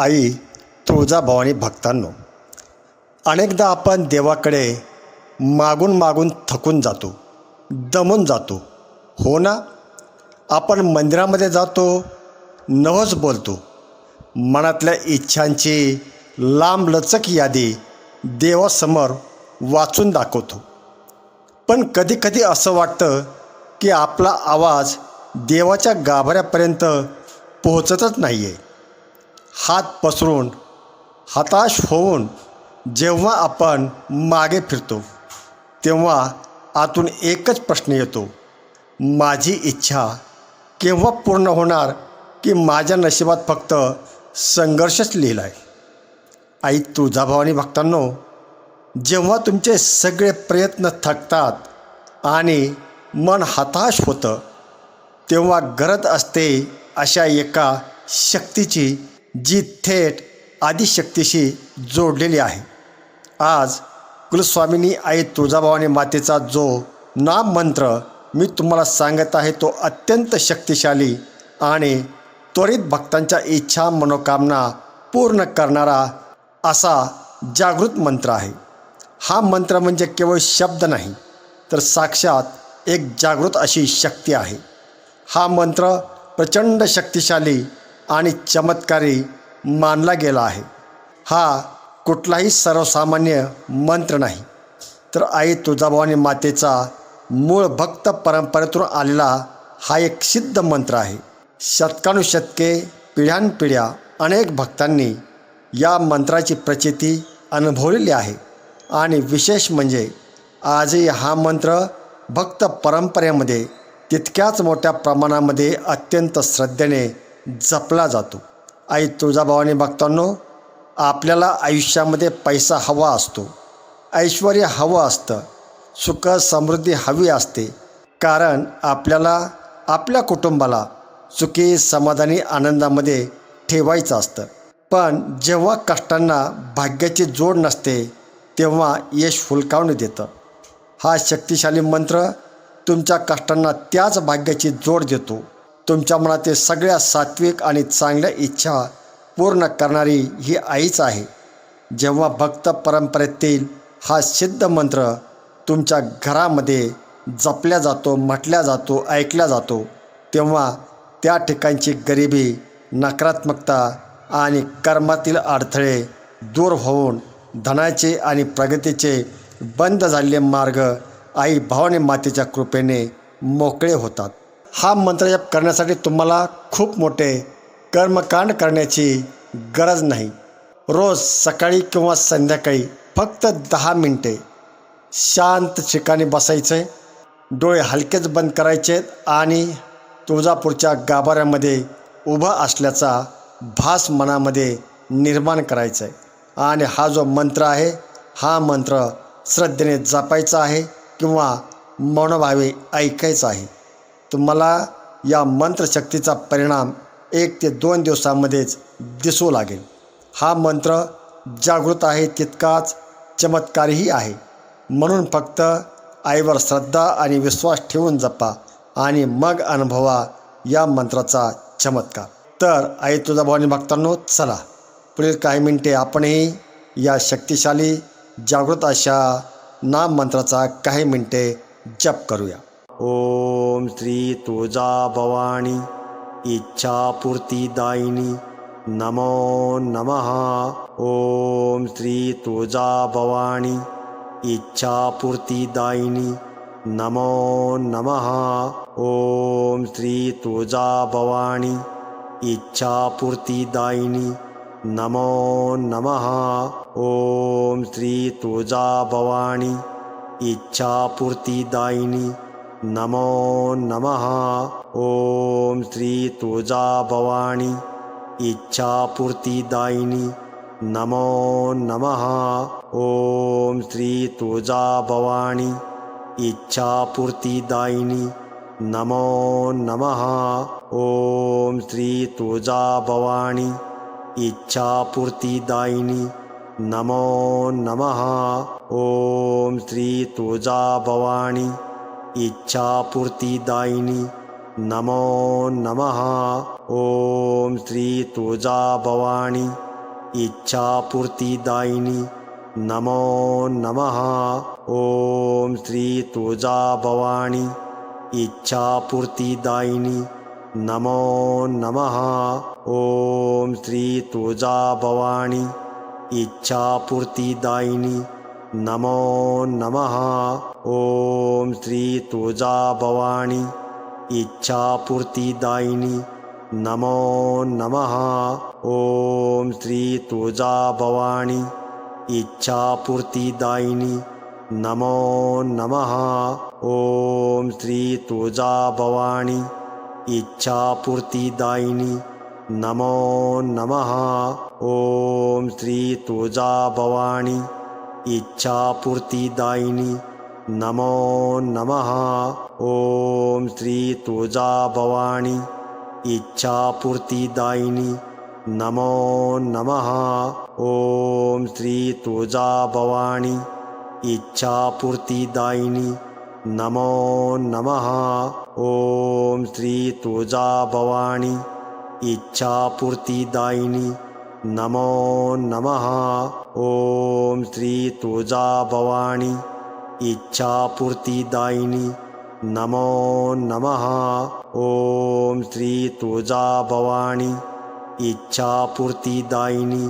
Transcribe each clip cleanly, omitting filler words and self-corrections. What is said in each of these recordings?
आई तुळजाभवानी भक्तांनो, अनेकदा आपण देवाकडे मागून मागून थकून जातो, दमून जातो, हो ना. आपण मंदिरामध्ये जातो, नवस बोलतो, मनातल्या इच्छांची लांबलचक यादी देवासमोर वाचून दाखवतो. पण कधीकधी असं वाटतं की आपला आवाज देवाच्या गाभाऱ्यापर्यंत पोहोचतच नाही आहे. हात पसरून हताश होऊन जेव्हा आपण मागे फिरतो तेव्हा आतून एकच प्रश्न येतो, माझी इच्छा केव्हा पूर्ण होणार की माझ्या नशिबात फक्त संघर्षच लिहिला आहे. आई तुळजाभवानी भक्तांनो, जेव्हा तुमचे सगळे प्रयत्न थकतात आणि मन हताश होतं तेव्हा गरज असते अशा एका शक्तीची जी थेट आदिशक्तीशी जोडलेली आहे. आज कुलस्वामिनी आई तुळजाभवानी मातेचा जो नाम मंत्र मी तुम्हाला सांगत आहे तो अत्यंत शक्तिशाली आणि त्वरित भक्तांच्या इच्छा मनोकामना पूर्ण करणारा असा जागृत मंत्र आहे. हा मंत्र म्हणजे केवळ शब्द नाही तर साक्षात एक जागृत अशी शक्ती आहे. हा मंत्र प्रचंड शक्तिशाली आणि चमत्कारी मानला गेला आहे. हा कुठलाही सर्वसामान्य मंत्र नाही तर आई तुळजाभवानी मातेचा मूळ भक्त परंपरेतून आलेला हा एक सिद्ध मंत्र आहे. शतकानुशतके पिढ्यानपिढ्या अनेक भक्तांनी या मंत्राची प्रचिती अनुभवलेली आहे आणि विशेष म्हणजे आजही हा मंत्र भक्त परंपरेमध्ये तितक्याच मोठ्या प्रमाणामध्ये अत्यंत श्रद्धेने जपला जातो. आई तुळजाभवानी भक्तांनो, आपल्याला आयुष्यामध्ये पैसा हवा असतो, ऐश्वर्य हवं असतं, सुख समृद्धी हवी असते, कारण आपल्याला आपल्या कुटुंबाला सुखी समाधानी आनंदामध्ये ठेवायचं असतं. पण जेव्हा कष्टांना भाग्याची जोड नसते तेव्हा यश हुलकावून देतं. हा शक्तिशाली मंत्र तुमच्या कष्टांना त्याच भाग्याची जोड देतो. तुमच्या मनातील सगळ्या सात्विक आणि चांगल्या इच्छा पूर्ण करणारी ही आईच आहे. जेव्हा भक्त परंपरेतील हा सिद्ध मंत्र तुमच्या घरामध्ये जपला जातो, म्हटला जातो, ऐकला जातो तेव्हा त्या ठिकाणची गरिबी, नकारात्मकता आणि कर्मातील अडथळे दूर होऊन धनाचे आणि प्रगतीचे बंद झालेले मार्ग आई भवानी मातेच्या कृपेने मोकळे होतात. हा मंत्रजप करण्यासाठी तुम्हाला खूप मोठे कर्मकांड करण्याची गरज नाही. रोज सकाळी किंवा संध्याकाळी फक्त 10 मिनटे शांत ठिकाणी बसायचे, डोळे हलकेच बंद करायचे आणि तुळजापूरच्या गाभाऱ्यामध्ये उभा असल्याचा भास मनामध्ये निर्माण करायचा आहे. आणि हा जो मंत्र आहे हा मंत्र श्रद्धेने जपायचा आहे किंवा मनोभावे ऐकायचा आहे. तुम्हाला या मंत्रशक्तीचा परिणाम 1 ते 2 दिवसांमध्येच दिसू लागेल. हा मंत्र जागृत आहे तितकाच चमत्कारीही आहे. म्हणून फक्त आईवर श्रद्धा आणि विश्वास ठेवून जपा आणि मग अनुभवा या मंत्राचा चमत्कार. तर आई तुळजाभवानी भक्तांनो, चला पुढील काही मिनिटे आपणही या शक्तिशाली जागृत अशा नाम मंत्राचा काही मिनिटे जप करूया. ओम श्री तुळजाभवानी इच्छापूर्तिदायिनी नमो नमः. ओम श्री तुळजाभवानी इच्छापूर्तिदायिनी नमो नमः. ओम श्री तुळजाभवानी इच्छापूर्तिदायिनी नमो नमः. ओम श्री तुळजाभवानी इच्छापूर्तिदायिनी नमो नमः. ओम श्री तुळजाभवानी इच्छापूर्तिदायिनी नमो नमः. ओम श्री तुळजाभवानी इच्छापूर्तिदायिनी नमो नमः. ओम श्री तुळजाभवानी इच्छापूर्तिदायिनी नमो नमः. ओम श्री तुळजाभवानी इच्छापूर्तिदायिनी नमो नमः. ओम श्री तुळजाभवानी इच्छापूर्तिदायिनी नमो नमः। ओम श्री तुळजाभवानी इच्छापूर्तिदायिनी नमो नमः। ओम श्री तुळजाभवानी इच्छापूर्तिदायिनी नमो नमः। ओम श्री तुळजाभवानी इच्छापूर्तिदायिनी नमो नमः। ओम श्री तुळजाभवानी इच्छापूर्तिदायिनी नमो नमः। ओम श्री तुळजाभवानी इच्छापूर्तिदायिनी नमो नमः। ओम श्री तुळजाभवानी इच्छापूर्तिदायिनी नमो नमः। ओम श्री तुळजाभवानी इच्छापूर्तिदायिनी नमो नमः। ओम श्री तुळजाभवानी इच्छापूर्तिदायिनी नमो नमः। ओम श्री तुळजाभवानी इच्छापूर्तिदायिनी नमो नमः। ओम श्री तुळजाभवानी इच्छापूर्तिदायिनी नमो नमः। ओम श्री तुळजाभवानी इच्छापूर्तिदायिनी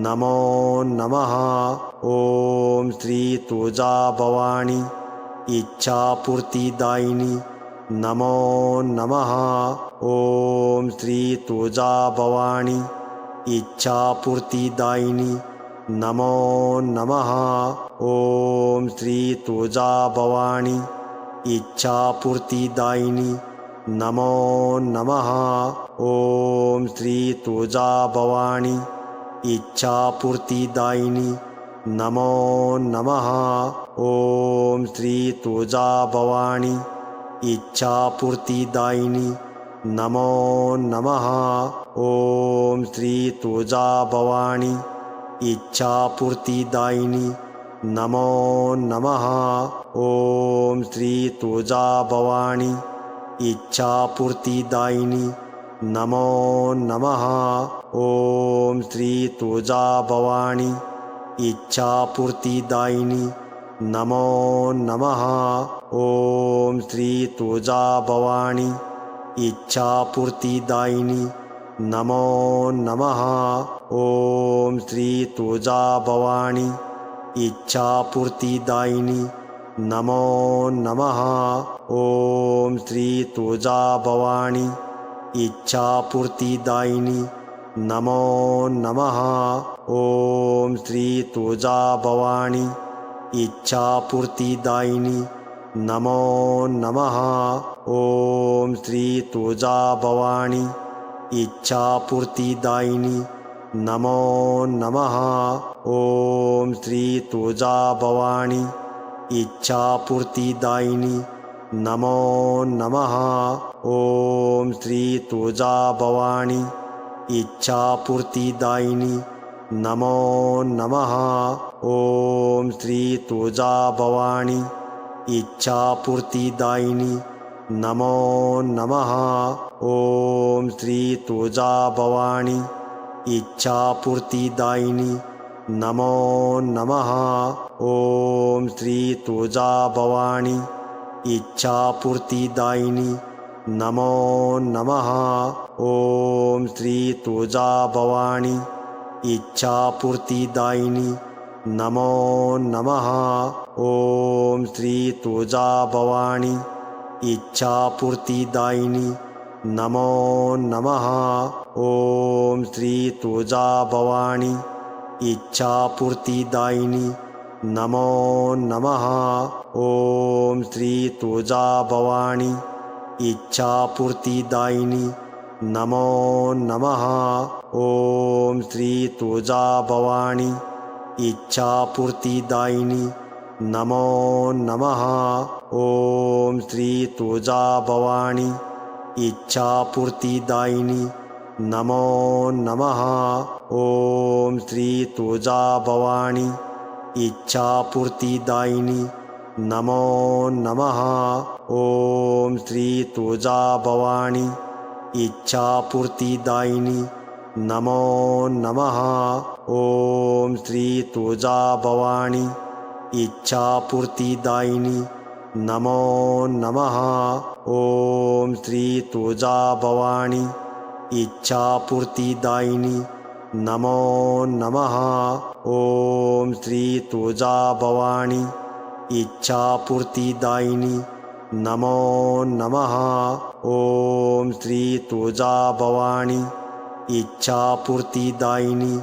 नमो नमः। ओम श्री तुळजाभवानी इच्छापूर्तिदायिनी नमो नमः। ओम श्री तुळजाभवानी इच्छापूर्तिदायिनी नमो नमः। ओम श्री तुळजाभवानी इच्छापूर्तिदायिनी नमो नमः। ओम श्री तुळजाभवानी इच्छापूर्तिदायिनी नमो नमः। ओम श्री तुळजाभवानी इच्छापूर्तिदायिनी नमो नमः। ओम श्री तुळजाभवानी इच्छापूर्तिदायिनी नमो नमः। ओम श्री तुळजाभवानी इच्छापूर्तिदायिनी नमो नमः। ओम श्री तुळजाभवानी इच्छापूर्तिदायिनी नमो नमः। ओम श्री तुळजाभवानी इच्छापूर्तिदायिनी नमो नमः। ओम श्री तुळजाभवानी इच्छापूर्तिदायिनी नमो नमः। ओम श्री तुळजाभवानी इच्छापूर्तिदायिनी नमो नमः। ओम श्री तुळजाभवानी इच्छापूर्तिदायिनी नमो नमः। ओम श्री तुळजाभवानी इच्छापूर्तिदायिनी नमो नमः। ओम श्री तुळजाभवानी इच्छापूर्तिदायिनी नमो नमः। ओम श्री तुळजाभवानी इच्छापूर्तिदायिनी नमो नमः। ओम श्री तुळजाभवानी इच्छापूर्तिदायिनी नमो नमः। ओम श्री तुळजाभवानी इच्छापूर्तिदायिनी नमो नमः। ओम श्री तुळजाभवानी इच्छापूर्तिदायिनी नमो नमः। ओम श्री तुळजाभवानी इच्छापूर्तिदायिनी नमो नमः। ओम श्री तुळजाभवानी इच्छापूर्तिदायिनी नमो नमः। ओम श्री तुळजाभवानी इच्छापूर्तिदायिनी नमो नमः। ओम श्री तुळजाभवानी इच्छापूर्तिदायिनी नमो नमः। ओम श्री तुळजाभवानी इच्छापूर्तिदायिनी नमो नमः। ओम श्री तुळजाभवानी इच्छापूर्तिदायिनी नमो नमः। ओम श्री तुळजाभवानी इच्छापूर्तिदायिनी नमो नमः। ओम श्री तुळजाभवानी इच्छापूर्तिदायिनी नमो नमः. ओम श्री तुळजाभवानी इच्छापूर्तिदायिनी नमो नमः. ओम श्री तुळजाभवानी इच्छापूर्तिदायिनी नमो नमः. ओम श्री तुळजाभवानी इच्छापूर्तिदायिनी नमो नमः. ओम श्री तुळजाभवानी इच्छापूर्तिदायिनी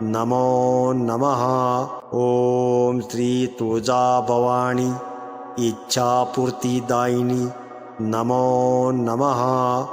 नमो नमः. ओम श्री तुळजाभवानी इच्छापूर्तिदायिनी नमो नमः.